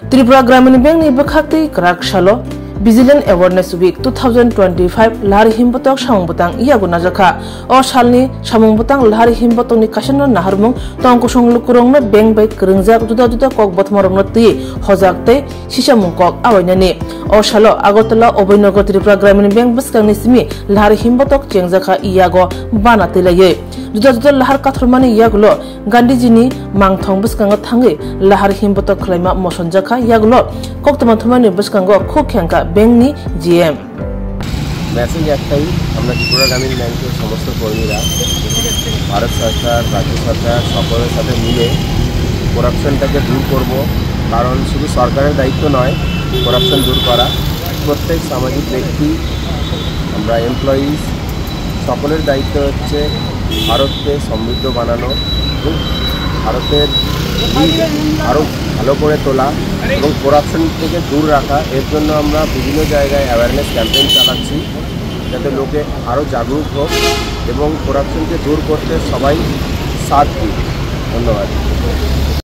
Tripura Gramin Bank ni Bakhakti Krak Shalo Vigilant Awareness Week 2025 Lahari Himbotok Shamubutang Iaguna Jaka O Shalni Shamubutang Lahari Himbotong ni Kashano Naharmung Tongkusong Lukurong na Bank by Krinzak Juda Kok Botmorong Nati Hozakte Shishamung Kok Awainani O Shalo Agotala Obinogo Tripura Gramin Bank Baskang Nismi Lahari Himbotok Jengzaka Iago Banatilaye Juda Lahar Katrumani Yagulo Gandhijini Mangthong Baskang Tangi Lahari Himbotok Klima Motion Jaka Yagulo Koktamantumani Baskango Kokyanka bank GM message একটাই আমরা ত্রিপুরা গ্রামীণ ব্যাংকের সমস্ত কর্মীরা ভারত সরকার রাজ্য সরকার সকলের সাথে মিলে করাপশনটাকে দূর করব কারণ শুধু সরকারের দায়িত্ব নয় করাপশন দূর করা প্রত্যেক সামাজিক ব্যক্তি আমরা এমপ্লয়িজ সকলের দায়িত্ব হচ্ছে ভারতকে সমৃদ্ধ বানানো এবং ভারতের আরও ভালো করে তোলা এবং করাপশন থেকে দূর রাখা এর জন্য আমরা বিভিন্ন জায়গায় অ্যাওয়ারনেস ক্যাম্পেইন চালাচ্ছি যাতে লোকে আরও জাগরুক হোক এবং করাপশনকে দূর করতে সবাই সাথ দিই। ধন্যবাদ।